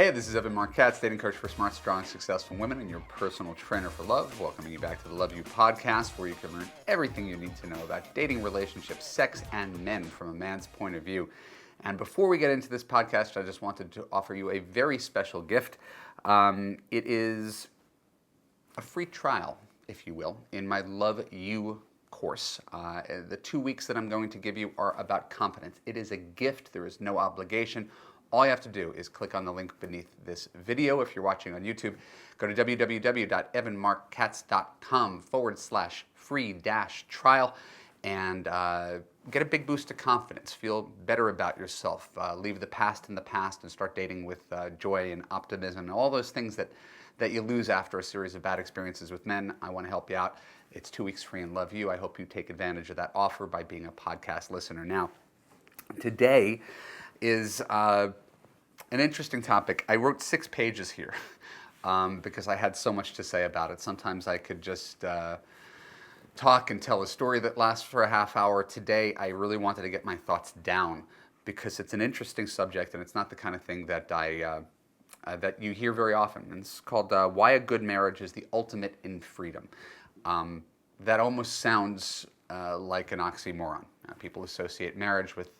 Hey, this is Marc, Katz, dating coach for smart, strong, successful women and your personal trainer for love. Welcoming you back to the Love You podcast, where you can learn everything you need to know about dating, relationships, sex, and men from a man's point of view. And before we get into this podcast, I just wanted to offer you a very special gift. It is a free trial, if you will, in my Love You course. The 2 weeks that I'm going to give you are about competence. It is a gift. There is no obligation. All you have to do is click on the link beneath this video. If you're watching on YouTube, go to www.evanmarckatz.com/free-trial and get a big boost of confidence. Feel better about yourself. Leave the past in the past and start dating with joy and optimism and all those things that you lose after a series of bad experiences with men. I want to help you out. It's 2 weeks free and Love You. I hope you take advantage of that offer by being a podcast listener. Now, today is an interesting topic. I wrote 6 pages here because I had so much to say about it. Sometimes I could just talk and tell a story that lasts for a half hour. Today, I really wanted to get my thoughts down because it's an interesting subject and it's not the kind of thing that that you hear very often. And it's called Why a Good Marriage is the Ultimate in Freedom. That almost sounds like an oxymoron. People associate marriage with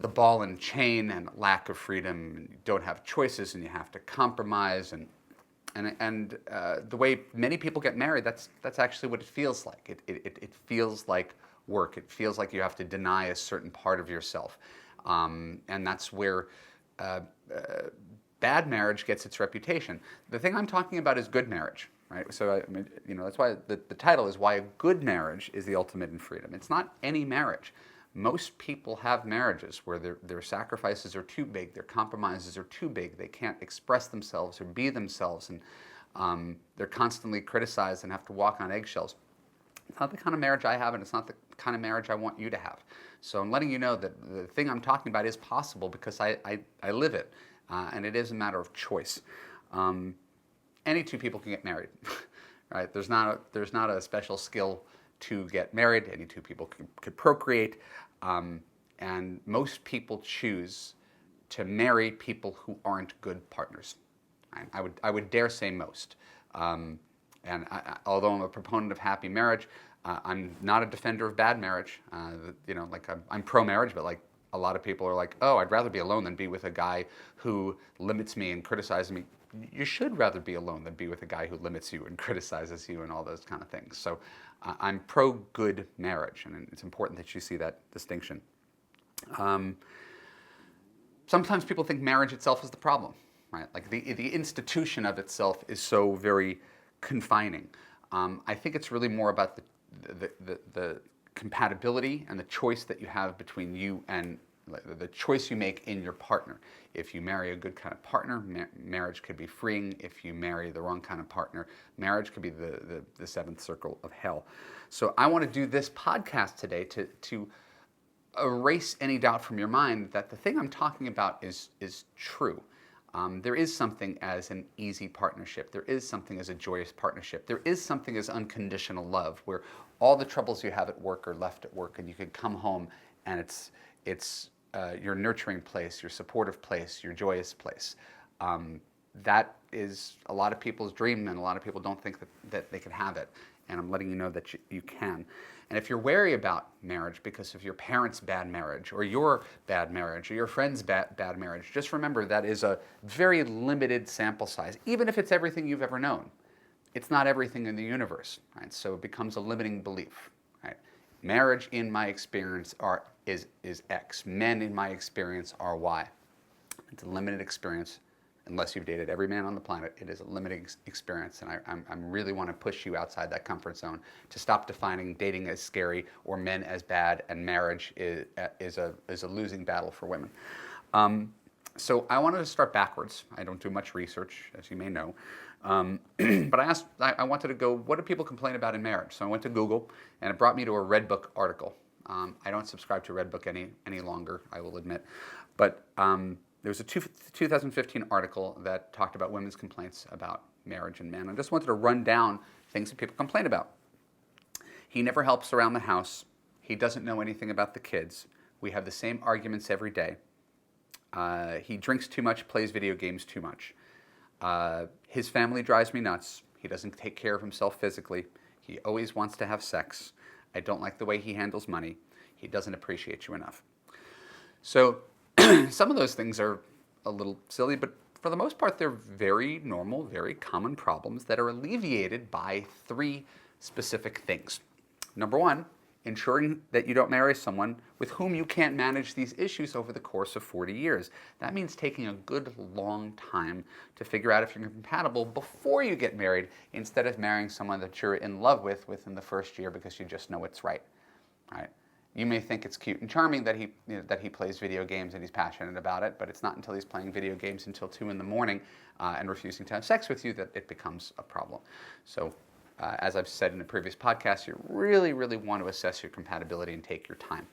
the ball and chain and lack of freedom. And you don't have choices and you have to compromise. And the way many people get married, that's actually what it feels like. It feels like work. It feels like you have to deny a certain part of yourself. And that's where bad marriage gets its reputation. The thing I'm talking about is good marriage, right? So that's why the title is Why a Good Marriage is the Ultimate in Freedom. It's not any marriage. Most people have marriages where their sacrifices are too big, their compromises are too big, they can't express themselves or be themselves, and they're constantly criticized and have to walk on eggshells. It's not the kind of marriage I have, and it's not the kind of marriage I want you to have. So I'm letting you know that the thing I'm talking about is possible because I live it, and it is a matter of choice. Any 2 people can get married, right? There's not a special skill to get married. Any 2 people could procreate, and most people choose to marry people who aren't good partners. I would dare say most. Although I'm a proponent of happy marriage, I'm not a defender of bad marriage. I'm pro-marriage, but like a lot of people are like, oh, I'd rather be alone than be with a guy who limits me and criticizes me. You should rather be alone than be with a guy who limits you and criticizes you and all those kind of things. So I'm pro-good marriage, and it's important that you see that distinction. Sometimes people think marriage itself is the problem, right? Like the institution of itself is so very confining. I think it's really more about the compatibility and the choice that you have between you and the choice you make in your partner. If you marry a good kind of partner, marriage could be freeing. If you marry the wrong kind of partner, marriage could be the 7th circle of hell. So I want to do this podcast today to erase any doubt from your mind that the thing I'm talking about is true. There is something as an easy partnership. There is something as a joyous partnership. There is something as unconditional love, where all the troubles you have at work are left at work, and you can come home and it's your nurturing place, your supportive place, your joyous place. That is a lot of people's dream, and a lot of people don't think that they can have it. And I'm letting you know that you can. And if you're wary about marriage because of your parents' bad marriage, or your bad marriage, or your friend's bad marriage, just remember that is a very limited sample size. Even if it's everything you've ever known, it's not everything in the universe, right? So it becomes a limiting belief, right? Marriage, in my experience, is X. Men, in my experience, are Y. It's a limited experience. Unless you've dated every man on the planet, it is a limiting experience, and I really want to push you outside that comfort zone to stop defining dating as scary or men as bad, and marriage is a losing battle for women. So I wanted to start backwards. I don't do much research, as you may know, but I wanted to go, what do people complain about in marriage? So I went to Google, and it brought me to a Redbook article. I don't subscribe to Redbook any longer, I will admit, but there was a 2015 article that talked about women's complaints about marriage and men. I just wanted to run down things that people complain about. He never helps around the house. He doesn't know anything about the kids. We have the same arguments every day. He drinks too much, plays video games too much. His family drives me nuts. He doesn't take care of himself physically. He always wants to have sex. I don't like the way he handles money. He doesn't appreciate you enough. So some of those things are a little silly, but for the most part, they're very normal, very common problems that are alleviated by 3 specific things. Number 1, ensuring that you don't marry someone with whom you can't manage these issues over the course of 40 years. That means taking a good long time to figure out if you're compatible before you get married, instead of marrying someone that you're in love with within the first year because you just know it's right. Right? You may think it's cute and charming that he plays video games and he's passionate about it, but it's not until he's playing video games until 2 in the morning and refusing to have sex with you that it becomes a problem. So as I've said in a previous podcast, you really, really want to assess your compatibility and take your time.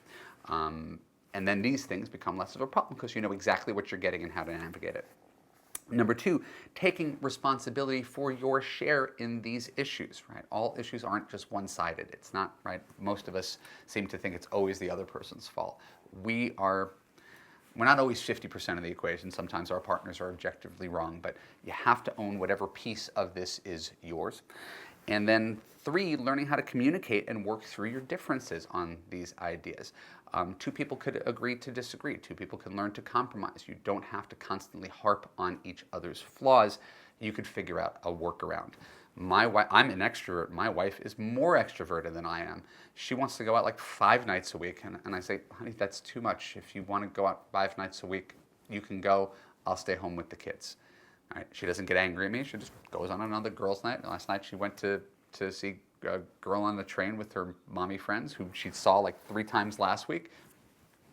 And then these things become less of a problem because you know exactly what you're getting and how to navigate it. Number 2, taking responsibility for your share in these issues, right? All issues aren't just one-sided. It's not, right? Most of us seem to think it's always the other person's fault. We're not always 50% of the equation. Sometimes our partners are objectively wrong, but you have to own whatever piece of this is yours. And then 3, learning how to communicate and work through your differences on these ideas. 2 people could agree to disagree. 2 people can learn to compromise. You don't have to constantly harp on each other's flaws. You could figure out a workaround. I'm an extrovert. My wife is more extroverted than I am. She wants to go out like 5 nights a week, and I say, honey, that's too much. If you want to go out 5 nights a week, you can go. I'll stay home with the kids. All right? She doesn't get angry at me. She just goes on another girls' night. Last night she went to see a girl on the train with her mommy friends who she saw like 3 times last week.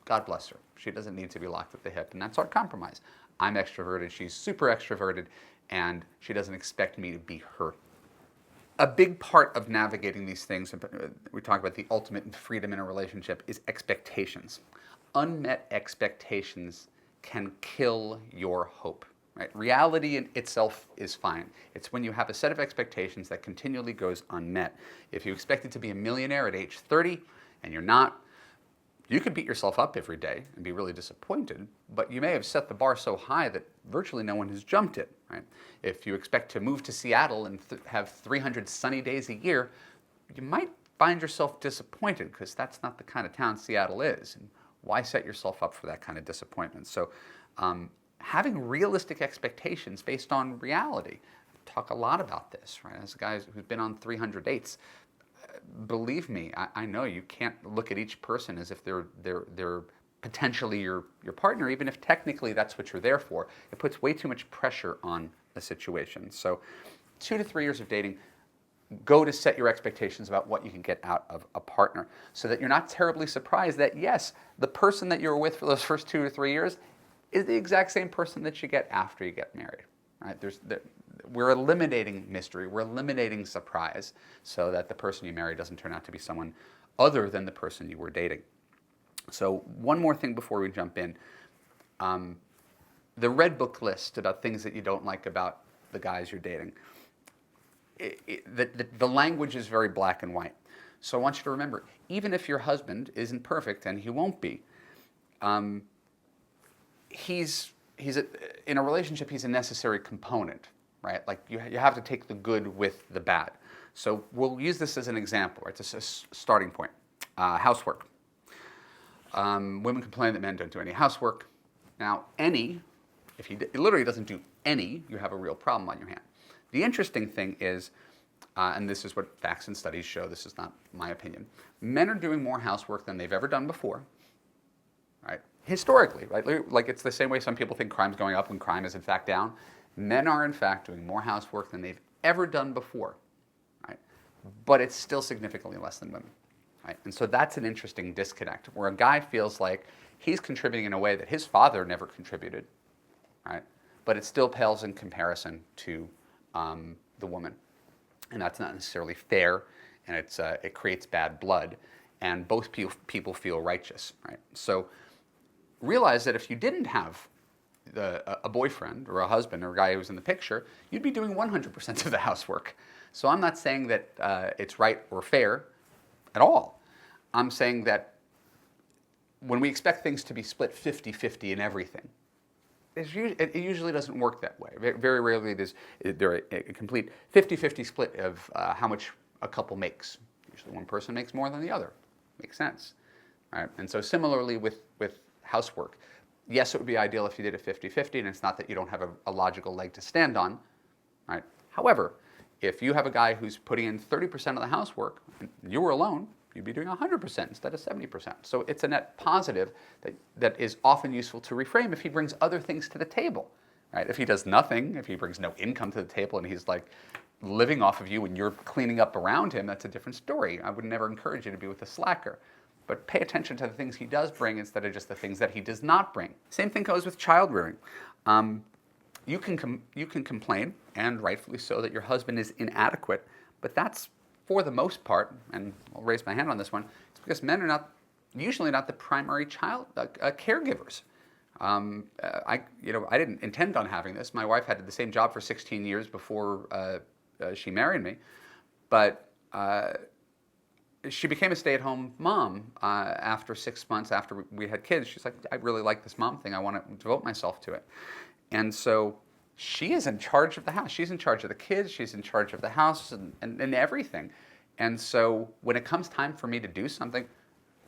God bless her. She doesn't need to be locked at the hip, and that's our compromise. I'm extroverted, she's super extroverted, and she doesn't expect me to be her. A big part of navigating these things, we talk about the ultimate freedom in a relationship, is expectations. Unmet expectations can kill your hope. Right? Reality in itself is fine. It's when you have a set of expectations that continually goes unmet. If you expected to be a millionaire at age 30 and you're not, you could beat yourself up every day and be really disappointed, but you may have set the bar so high that virtually no one has jumped it. Right? If you expect to move to Seattle and have 300 sunny days a year, you might find yourself disappointed because that's not the kind of town Seattle is. And why set yourself up for that kind of disappointment? So having realistic expectations based on reality. I talk a lot about this, right? As a guy who's been on 300 dates, believe me, I know you can't look at each person as if they're potentially your partner, even if technically that's what you're there for. It puts way too much pressure on a situation. So 2 to 3 years of dating, go to set your expectations about what you can get out of a partner so that you're not terribly surprised that, yes, the person that you were with for those first 2 to 3 years is the exact same person that you get after you get married. Right? We're eliminating mystery, we're eliminating surprise so that the person you marry doesn't turn out to be someone other than the person you were dating. So one more thing before we jump in. The red book list about things that you don't like about the guys you're dating. The language is very black and white. So I want you to remember, even if your husband isn't perfect, and he won't be, in a relationship, he's a necessary component, right? Like you have to take the good with the bad. So we'll use this as an example. Right? It's a starting point. Housework. Women complain that men don't do any housework. Now, if he literally doesn't do any, you have a real problem on your hand. The interesting thing is, and this is what facts and studies show, this is not my opinion, men are doing more housework than they've ever done before, right? Historically, right? Like it's the same way some people think crime's going up when crime is in fact down. Men are in fact doing more housework than they've ever done before, right? But it's still significantly less than women, right? And so that's an interesting disconnect where a guy feels like he's contributing in a way that his father never contributed, right? But it still pales in comparison to the woman. And that's not necessarily fair, and it creates bad blood, and both people feel righteous, right? So realize that if you didn't have a boyfriend or a husband or a guy who was in the picture, you'd be doing 100% of the housework. So I'm not saying that it's right or fair at all. I'm saying that when we expect things to be split 50-50 in everything, it usually doesn't work that way. Very rarely there a complete 50-50 split of how much a couple makes. Usually one person makes more than the other. Makes sense. Right? And so similarly with housework, yes, it would be ideal if you did a 50-50, and it's not that you don't have a logical leg to stand on. Right? However, if you have a guy who's putting in 30% of the housework, and you were alone, you'd be doing 100% instead of 70%. So it's a net positive that is often useful to reframe if he brings other things to the table. Right? If he does nothing, if he brings no income to the table and he's like living off of you and you're cleaning up around him, that's a different story. I would never encourage you to be with a slacker. But pay attention to the things he does bring instead of just the things that he does not bring. Same thing goes with child rearing. You can complain, and rightfully so, that your husband is inadequate, but that's for the most part, and I'll raise my hand on this one, it's because men are usually not the primary child caregivers. I didn't intend on having this. My wife had the same job for 16 years before she married me, but she became a stay-at-home mom after 6 months after we had kids. She's like, I really like this mom thing. I want to devote myself to it. And so she is in charge of the house. She's in charge of the kids. She's in charge of the house and everything. And so when it comes time for me to do something,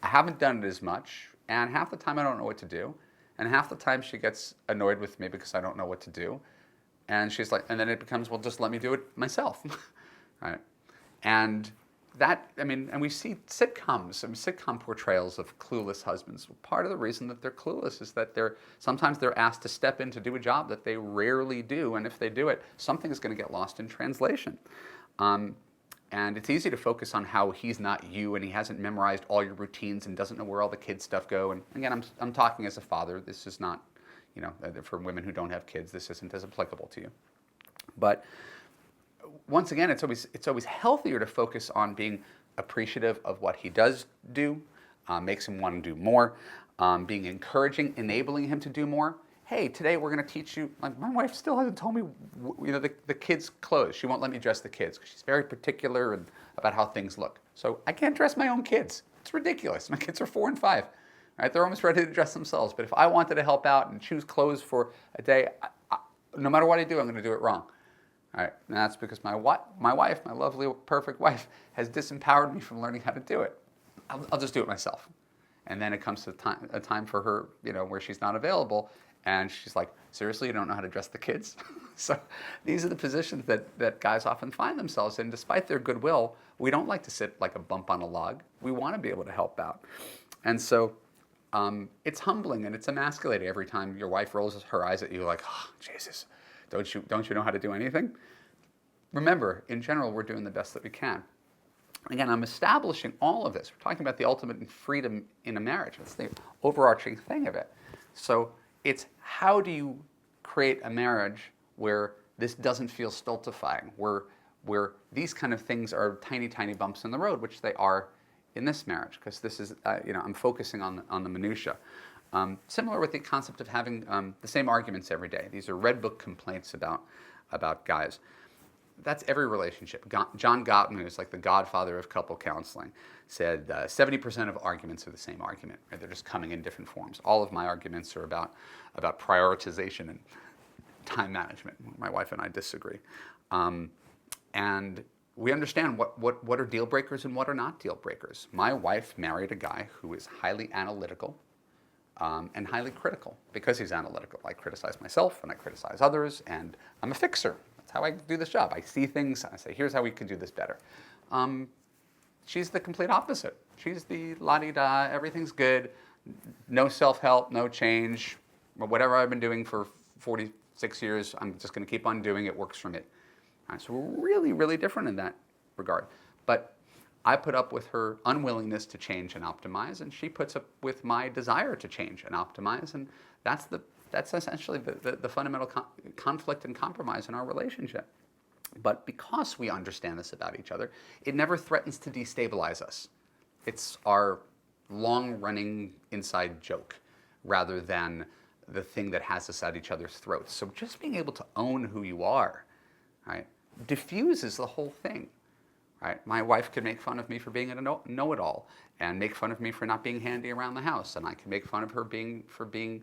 I haven't done it as much. And half the time I don't know what to do. And half the time she gets annoyed with me because I don't know what to do. And she's like, and then it becomes, well, just let me do it myself. Right? And and we see sitcom portrayals of clueless husbands. Part of the reason that they're clueless is that sometimes they're asked to step in to do a job that they rarely do, and if they do it, something is going to get lost in translation. And it's easy to focus on how he's not you and he hasn't memorized all your routines and doesn't know where all the kids' stuff go. And again, I'm talking as a father. This is not, for women who don't have kids, this isn't as applicable to you. But once again, it's always healthier to focus on being appreciative of what he does do, makes him want to do more, being encouraging, enabling him to do more. Hey, today we're going to teach you. Like, my wife still hasn't told me, the kids' clothes. She won't let me dress the kids because she's very particular about how things look. So I can't dress my own kids. It's ridiculous. My kids are 4 and 5. Right? They're almost ready to dress themselves. But if I wanted to help out and choose clothes for a day, no matter what I do, I'm going to do it wrong. All right, and that's because my wife, my lovely, perfect wife, has disempowered me from learning how to do it. I'll just do it myself. And then it comes to a time for her, where she's not available, and she's like, seriously, you don't know how to dress the kids? So these are the positions that guys often find themselves in. Despite their goodwill, we don't like to sit like a bump on a log. We want to be able to help out. And so it's humbling and it's emasculating every time your wife rolls her eyes at you like, oh, Jesus. Don't you know how to do anything? Remember, in general, we're doing the best that we can. Again, I'm establishing all of this. We're talking about the ultimate freedom in a marriage. That's the overarching thing of it. So it's how do you create a marriage where this doesn't feel stultifying, where these kind of things are tiny, tiny bumps in the road, which they are in this marriage, because this is, I'm focusing on the minutia. Similar with the concept of having the same arguments every day. These are red book complaints about guys. That's every relationship. John Gottman, who's like the godfather of couple counseling, said 70% of arguments are the same argument. Right? They're just coming in different forms. All of my arguments are about prioritization and time management. My wife and I disagree. And we understand what are deal breakers and what are not deal breakers. My wife married a guy who is highly analytical, and highly critical because he's analytical. I criticize myself and I criticize others, and I'm a fixer. That's how I do this job. I see things and I say, here's how we could do this better. She's the complete opposite. She's the la-di-da, everything's good, no self-help, no change. Whatever I've been doing for 46 years, I'm just going to keep on doing it. Works for me. All right, so we're really, really different in that regard. But I put up with her unwillingness to change and optimize, and she puts up with my desire to change and optimize, and that's essentially the fundamental conflict and compromise in our relationship. But because we understand this about each other, it never threatens to destabilize us. It's our long-running inside joke rather than the thing that has us at each other's throats. So just being able to own who you are, right, diffuses the whole thing. Right? My wife could make fun of me for being a know-it-all and make fun of me for not being handy around the house, and I can make fun of her for being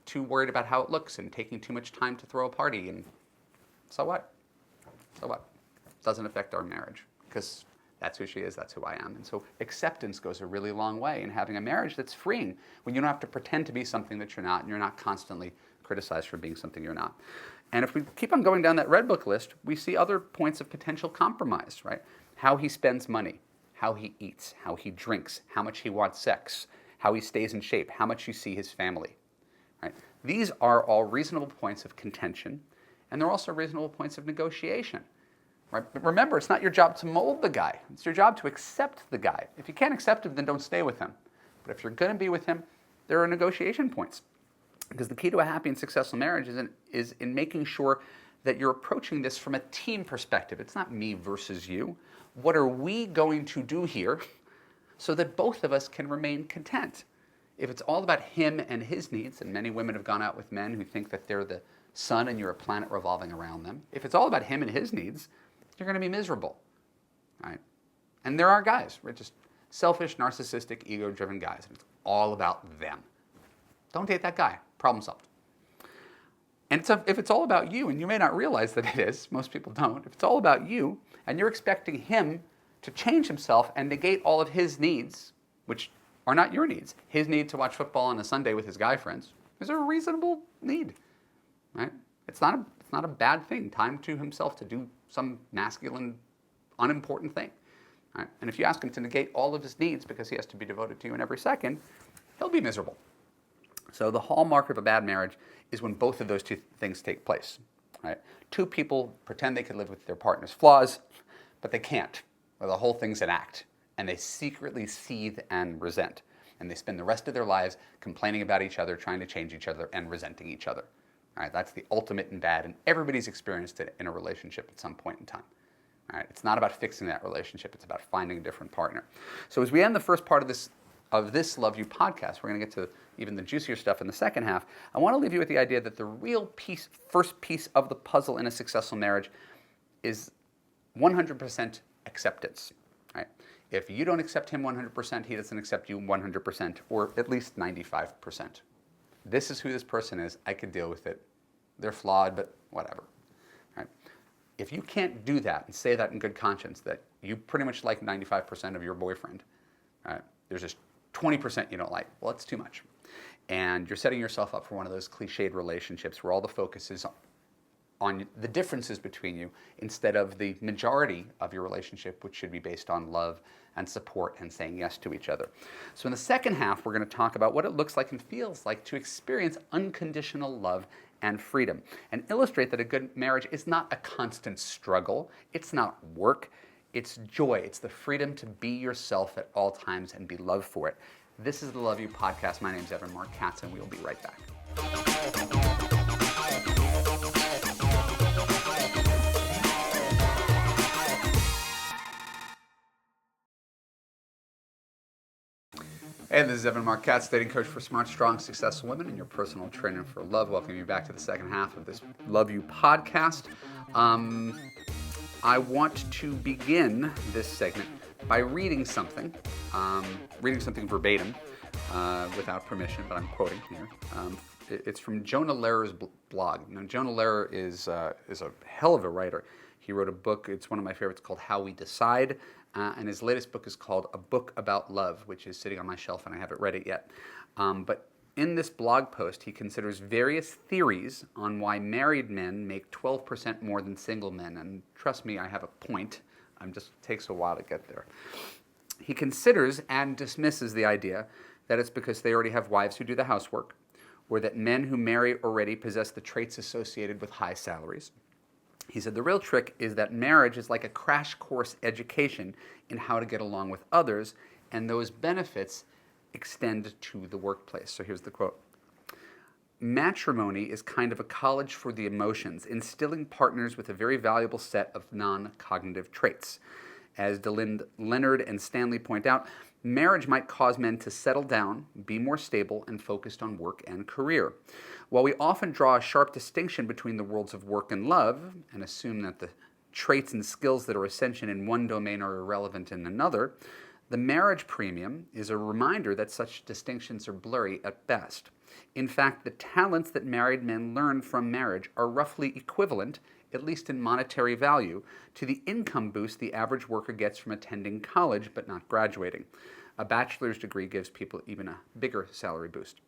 too worried about how it looks and taking too much time to throw a party. And so what? So what? Doesn't affect our marriage because that's who she is, that's who I am. And so acceptance goes a really long way in having a marriage that's freeing, when you don't have to pretend to be something that you're not, and you're not constantly criticized for being something you're not. And if we keep on going down that red book list, we see other points of potential compromise, right? How he spends money, how he eats, how he drinks, how much he wants sex, how he stays in shape, how much you see his family, right? These are all reasonable points of contention, and they're also reasonable points of negotiation. Right? But remember, it's not your job to mold the guy. It's your job to accept the guy. If you can't accept him, then don't stay with him. But if you're going to be with him, there are negotiation points. Because the key to a happy and successful marriage is in making sure that you're approaching this from a team perspective. It's not me versus you. What are we going to do here so that both of us can remain content? If it's all about him and his needs, and many women have gone out with men who think that they're the sun and you're a planet revolving around them. If it's all about him and his needs, you're going to be miserable, right? And there are guys, we're just selfish, narcissistic, ego-driven guys, and it's all about them. Don't date that guy. Problem solved. And if it's all about you, and you may not realize that it is, most people don't, if it's all about you, and you're expecting him to change himself and negate all of his needs, which are not your needs, his need to watch football on a Sunday with his guy friends, is a reasonable need, right? It's not a bad thing. Time to himself to do some masculine, unimportant thing. Right? And if you ask him to negate all of his needs because he has to be devoted to you in every second, he'll be miserable. So the hallmark of a bad marriage is when both of those two things take place. Right? Two people pretend they can live with their partner's flaws, but they can't. Or the whole thing's an act. And they secretly seethe and resent. And they spend the rest of their lives complaining about each other, trying to change each other, and resenting each other. All right, that's the ultimate in bad, and everybody's experienced it in a relationship at some point in time. All right, it's not about fixing that relationship, it's about finding a different partner. So as we end the first part of this Love You podcast, we're going to get to even the juicier stuff in the second half. I want to leave you with the idea that the real first piece of the puzzle in a successful marriage is 100% acceptance. Right? If you don't accept him 100%, he doesn't accept you 100%, or at least 95%. This is who this person is. I could deal with it. They're flawed, but whatever. Right? If you can't do that and say that in good conscience, that you pretty much like 95% of your boyfriend, right? There's just 20% you don't like. Well, it's too much. And you're setting yourself up for one of those cliched relationships where all the focus is on the differences between you instead of the majority of your relationship, which should be based on love and support and saying yes to each other. So in the second half, we're going to talk about what it looks like and feels like to experience unconditional love and freedom, and illustrate that a good marriage is not a constant struggle. It's not work. It's joy. It's the freedom to be yourself at all times and be loved for it. This is the Love You podcast. My name is Marc Katz, and we'll be right back. Hey, this is Marc Katz, dating coach for smart, strong, successful women and your personal trainer for love. Welcome you back to the second half of this Love You podcast. I want to begin this segment by reading something verbatim without permission, but I'm quoting here. It's from Jonah Lehrer's blog. Now, Jonah Lehrer is a hell of a writer. He wrote a book, it's one of my favorites, called How We Decide. And his latest book is called A Book About Love, which is sitting on my shelf and I haven't read it yet. But in this blog post, he considers various theories on why married men make 12% more than single men. And trust me, I have a point. It just takes a while to get there. He considers and dismisses the idea that it's because they already have wives who do the housework, or that men who marry already possess the traits associated with high salaries. He said the real trick is that marriage is like a crash course education in how to get along with others, and those benefits extend to the workplace. So here's the quote. Matrimony is kind of a college for the emotions, instilling partners with a very valuable set of non-cognitive traits. As DeLynn, Leonard, and Stanley point out, marriage might cause men to settle down, be more stable, and focused on work and career. While we often draw a sharp distinction between the worlds of work and love, and assume that the traits and skills that are essential in one domain are irrelevant in another, the marriage premium is a reminder that such distinctions are blurry at best. In fact, the talents that married men learn from marriage are roughly equivalent, at least in monetary value, to the income boost the average worker gets from attending college but not graduating. A bachelor's degree gives people even a bigger salary boost.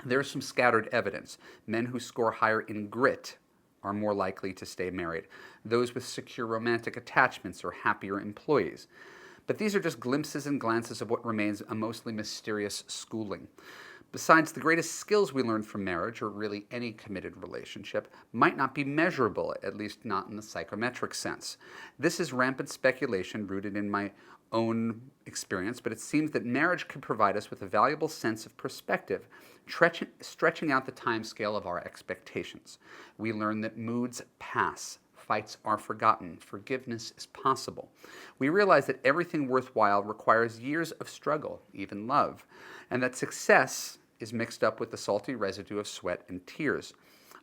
There's some scattered evidence. Men who score higher in grit are more likely to stay married. Those with secure romantic attachments are happier employees. But these are just glimpses and glances of what remains a mostly mysterious schooling. Besides, the greatest skills we learn from marriage, or really any committed relationship, might not be measurable, at least not in the psychometric sense. This is rampant speculation rooted in my own experience, but it seems that marriage can provide us with a valuable sense of perspective, stretching out the time scale of our expectations. We learn that moods pass, fights are forgotten, forgiveness is possible. We realize that everything worthwhile requires years of struggle, even love, and that success is mixed up with the salty residue of sweat and tears.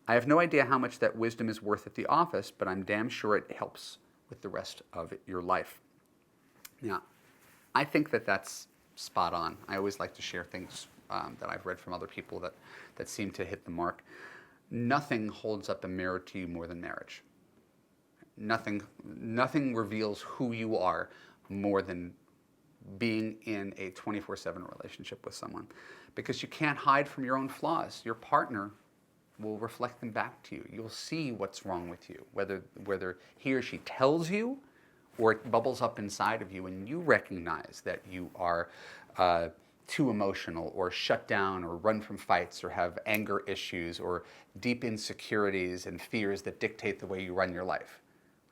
I have no idea how much that wisdom is worth at the office, but I'm damn sure it helps with the rest of your life. Now, I think that that's spot on. I always like to share things that I've read from other people that seem to hit the mark. Nothing holds up a mirror to you more than marriage. Nothing reveals who you are more than being in a 24/7 relationship with someone, because you can't hide from your own flaws. Your partner will reflect them back to you. You'll see what's wrong with you, whether he or she tells you or it bubbles up inside of you and you recognize that you are too emotional or shut down or run from fights or have anger issues or deep insecurities and fears that dictate the way you run your life.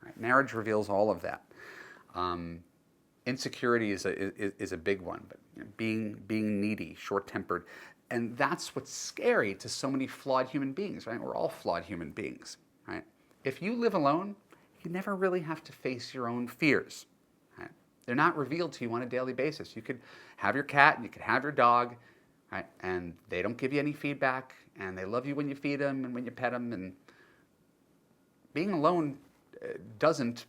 Right? Marriage reveals all of that. Insecurity is a big one, but being needy, short-tempered, and that's what's scary to so many flawed human beings, right? We're all flawed human beings, right? If you live alone, you never really have to face your own fears, right? They're not revealed to you on a daily basis. You could have your cat and you could have your dog, right? And they don't give you any feedback, and they love you when you feed them and when you pet them, and being alone doesn't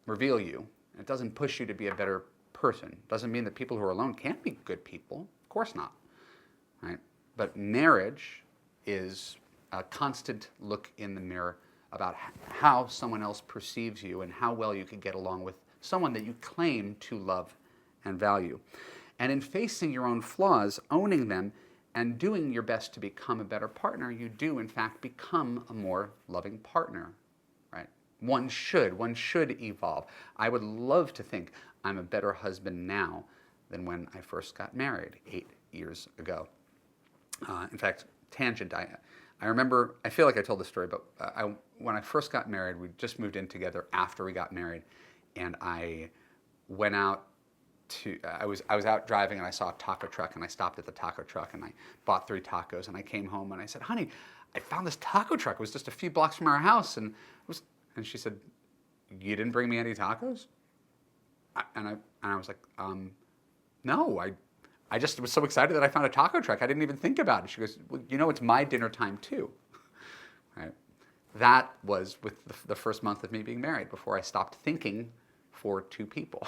reveal you. It doesn't push you to be a better person. It doesn't mean that people who are alone can't be good people. Of course not. Right? But marriage is a constant look in the mirror about how someone else perceives you and how well you can get along with someone that you claim to love and value. And in facing your own flaws, owning them, and doing your best to become a better partner, you do, in fact, become a more loving partner. Right? One should evolve. I would love to think I'm a better husband now than when I first got married 8 years ago. In fact, tangent, I remember, I feel like I told this story, but when I first got married, we just moved in together after we got married, and I went out I was out driving and I saw a taco truck, and I stopped at the taco truck and I bought 3 tacos, and I came home and I said, honey, I found this taco truck. It was just a few blocks from our house, and she said, you didn't bring me any tacos? And I was like, no, I just was so excited that I found a taco truck. I didn't even think about it. She goes, well, you know, it's my dinner time too. Right? That was with the first month of me being married, before I stopped thinking for 2 people.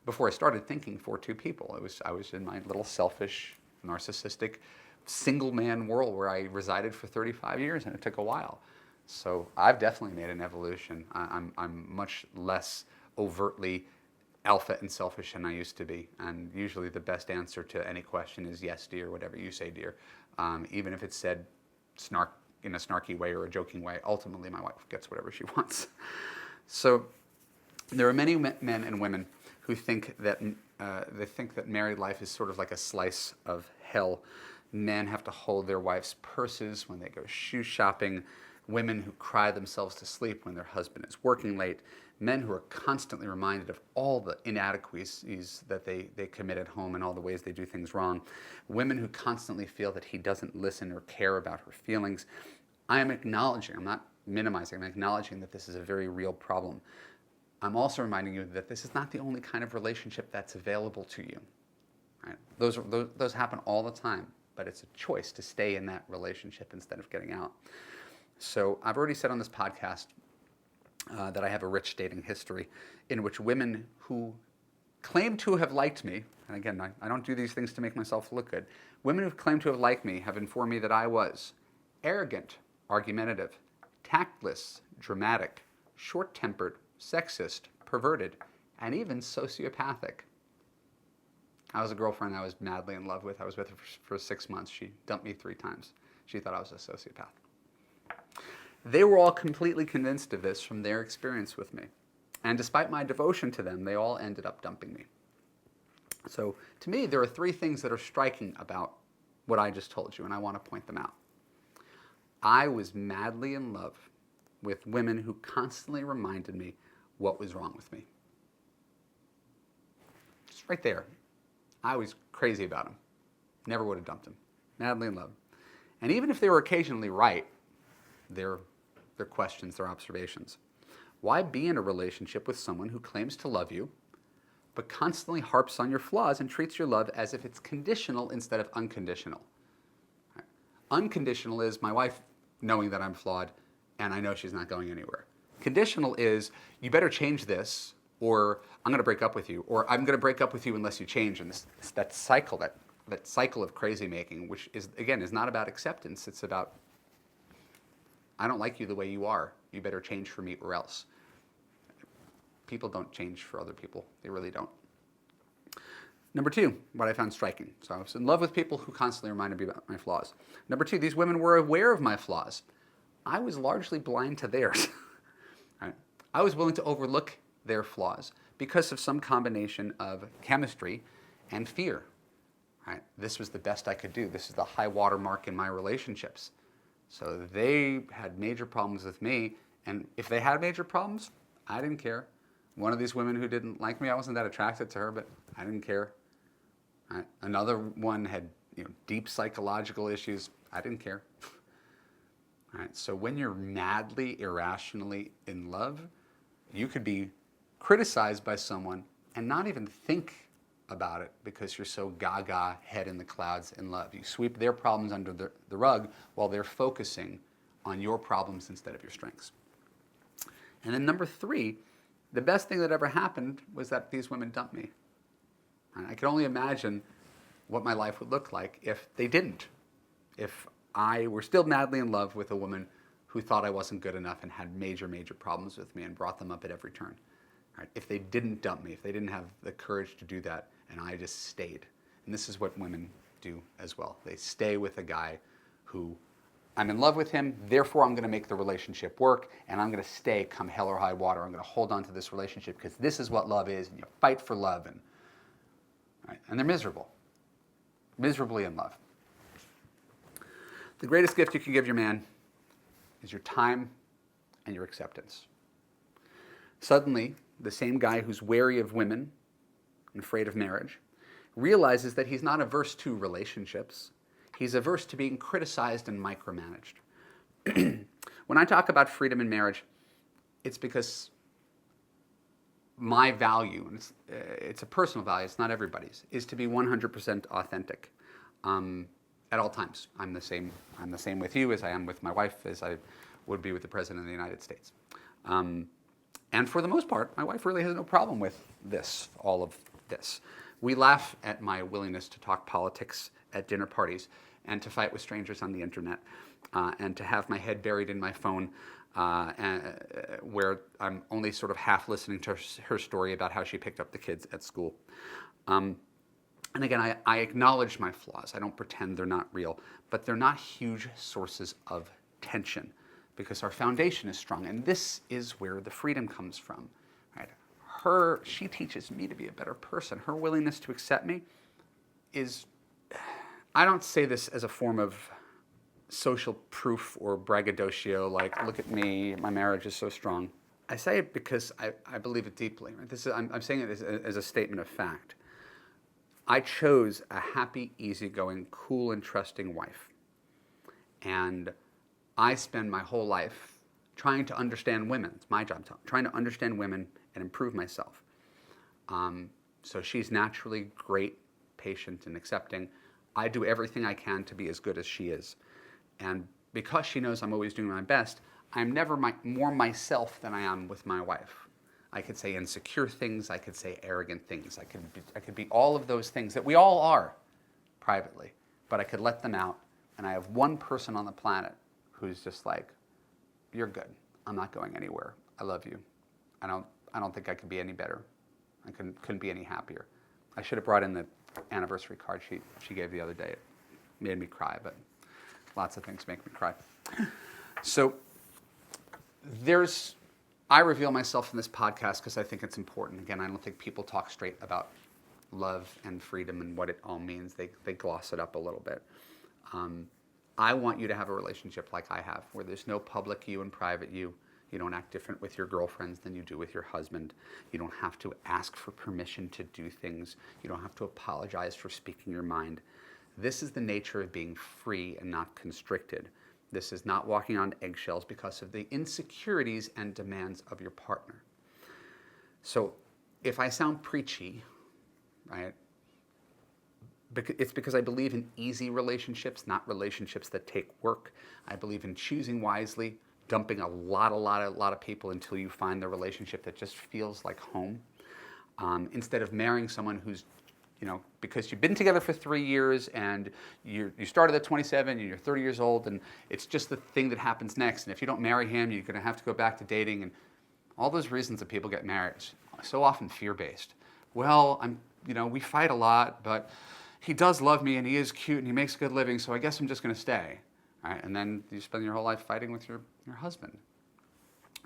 Before I started thinking for 2 people. I was in my little selfish, narcissistic, single man world where I resided for 35 years, and it took a while. So I've definitely made an evolution. I'm much less overtly alpha and selfish than I used to be. And usually the best answer to any question is yes, dear, whatever you say, dear. Even if it's said in a snarky way or a joking way, ultimately my wife gets whatever she wants. So there are many men and women who think that married life is sort of like a slice of hell. Men have to hold their wives' purses when they go shoe shopping. Women who cry themselves to sleep when their husband is working late. Men who are constantly reminded of all the inadequacies that they commit at home and all the ways they do things wrong. Women who constantly feel that he doesn't listen or care about her feelings. I am acknowledging, I'm not minimizing, I'm acknowledging that this is a very real problem. I'm also reminding you that this is not the only kind of relationship that's available to you. Right? Those happen all the time, but it's a choice to stay in that relationship instead of getting out. So I've already said on this podcast that I have a rich dating history in which women who claim to have liked me, and again, I don't do these things to make myself look good. Women who claim to have liked me have informed me that I was arrogant, argumentative, tactless, dramatic, short-tempered, sexist, perverted, and even sociopathic. I was a girlfriend I was madly in love with. I was with her for 6 months. She dumped me 3 times. She thought I was a sociopath. They were all completely convinced of this from their experience with me. And despite my devotion to them, they all ended up dumping me. So to me, there are 3 things that are striking about what I just told you, and I want to point them out. I was madly in love with women who constantly reminded me what was wrong with me. Just right there. I was crazy about them. Never would have dumped them. Madly in love. And even if they were occasionally right, their questions, their observations. Why be in a relationship with someone who claims to love you, but constantly harps on your flaws and treats your love as if it's conditional instead of unconditional? Right. Unconditional is my wife knowing that I'm flawed and I know she's not going anywhere. Conditional is, you better change this, or I'm going to break up with you, or I'm going to break up with you unless you change. And that cycle of crazy making, which is, again, is not about acceptance. It's about, I don't like you the way you are. You better change for me or else. People don't change for other people. They really don't. Number 2, what I found striking. So I was in love with people who constantly reminded me about my flaws. Number 2, these women were aware of my flaws. I was largely blind to theirs. Right? I was willing to overlook their flaws because of some combination of chemistry and fear. Right? This was the best I could do. This is the high water mark in my relationships. So they had major problems with me, and if they had major problems, I didn't care. One of these women who didn't like me, I wasn't that attracted to her, but I didn't care. Right? Another one had deep psychological issues. I didn't care. Right? So when you're madly, irrationally in love, you could be criticized by someone and not even think about it because you're so gaga, head in the clouds in love. You sweep their problems under the rug while they're focusing on your problems instead of your strengths. And then number 3, the best thing that ever happened was that these women dumped me. And I could only imagine what my life would look like if they didn't. If I were still madly in love with a woman who thought I wasn't good enough and had major, major problems with me and brought them up at every turn. Right? If they didn't dump me, if they didn't have the courage to do that, and I just stayed. And this is what women do as well. They stay with a guy who, I'm in love with him, therefore I'm going to make the relationship work, and I'm going to stay come hell or high water. I'm going to hold on to this relationship because this is what love is, and you fight for love. And they're miserable. Miserably in love. The greatest gift you can give your man is your time and your acceptance. Suddenly, the same guy who's wary of women and afraid of marriage realizes that he's not averse to relationships. He's averse to being criticized and micromanaged. When I talk about freedom in marriage, it's because my value, and it's a personal value, it's not everybody's, is to be 100% authentic at all times. I'm the same with you as I am with my wife, as I would be with the President of the United States. And for the most part, my wife really has no problem with all of this. We laugh at my willingness to talk politics at dinner parties and to fight with strangers on the internet and to have my head buried in my phone where I'm only sort of half listening to her story about how she picked up the kids at school. And again, I acknowledge my flaws. I don't pretend they're not real, but they're not huge sources of tension because our foundation is strong. And this is where the freedom comes from. Right? She teaches me to be a better person. Her willingness to accept me is, I don't say this as a form of social proof or braggadocio, like, look at me, my marriage is so strong. I say it because I believe it deeply. Right? I'm saying it as a statement of fact. I chose a happy, easygoing, cool, and trusting wife. And I spend my whole life trying to understand women. It's my job, trying to understand women and improve myself. So she's naturally great, patient, and accepting. I do everything I can to be as good as she is. And because she knows I'm always doing my best, I'm never more myself than I am with my wife. I could say insecure things. I could say arrogant things. I could be all of those things that we all are privately, but I could let them out. And I have one person on the planet who's just like, you're good. I'm not going anywhere. I love you. I don't think I could be any better. I couldn't be any happier. I should have brought in the anniversary card she gave the other day. It made me cry, but lots of things make me cry. So I reveal myself in this podcast because I think it's important. Again, I don't think people talk straight about love and freedom and what it all means. They gloss it up a little bit. I want you to have a relationship like I have, where there's no public you and private you. You don't act different with your girlfriends than you do with your husband. You don't have to ask for permission to do things. You don't have to apologize for speaking your mind. This is the nature of being free and not constricted. This is not walking on eggshells because of the insecurities and demands of your partner. So if I sound preachy, right, it's because I believe in easy relationships, not relationships that take work. I believe in choosing wisely, dumping a lot of people until you find the relationship that just feels like home. Instead of marrying someone who's, because you've been together for 3 years and you started at 27 and you're 30 years old and it's just the thing that happens next. And if you don't marry him, you're going to have to go back to dating. And all those reasons that people get married, so often fear-based. Well, we fight a lot, but he does love me and he is cute and he makes a good living, so I guess I'm just going to stay. Right? And then you spend your whole life fighting with your husband.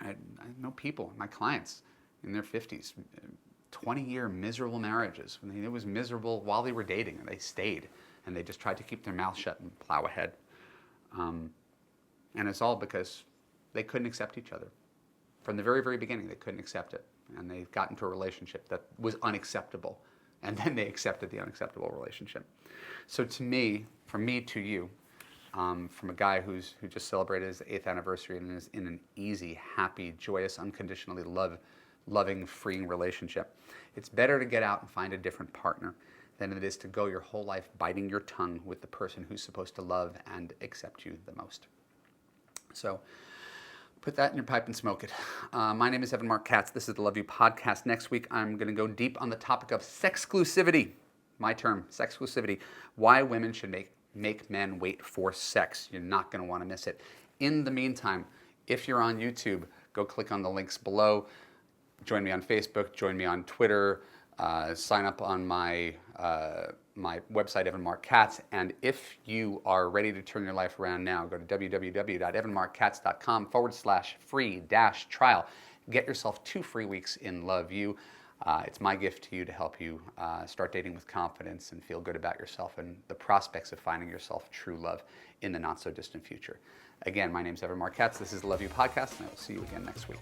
I know people, my clients in their 50s, 20-year miserable marriages. It was miserable while they were dating, and they stayed, and they just tried to keep their mouth shut and plow ahead. And it's all because they couldn't accept each other. From the very, very beginning, they couldn't accept it, and they got into a relationship that was unacceptable, and then they accepted the unacceptable relationship. So to me, from me to you, from a guy who just celebrated his 8th anniversary and is in an easy, happy, joyous, unconditionally loving, freeing relationship, it's better to get out and find a different partner than it is to go your whole life biting your tongue with the person who's supposed to love and accept you the most. So put that in your pipe and smoke it. My name is Marc Katz. This is the Love You Podcast. Next week, I'm going to go deep on the topic of sexclusivity. My term, sexclusivity. Why women should make men wait for sex. You're not going to want to miss it. In the meantime, if you're on YouTube, go click on the links below. Join me on Facebook. Join me on Twitter. Sign up on my website, Evan Marc Katz. And if you are ready to turn your life around now, go to www.evanmarckatz.com/free-trial. Get yourself 2 free weeks in Love You. It's my gift to you to help you start dating with confidence and feel good about yourself and the prospects of finding yourself true love in the not-so-distant future. Again, my name is Evan Marc Katz. This is the Love You Podcast, and I will see you again next week.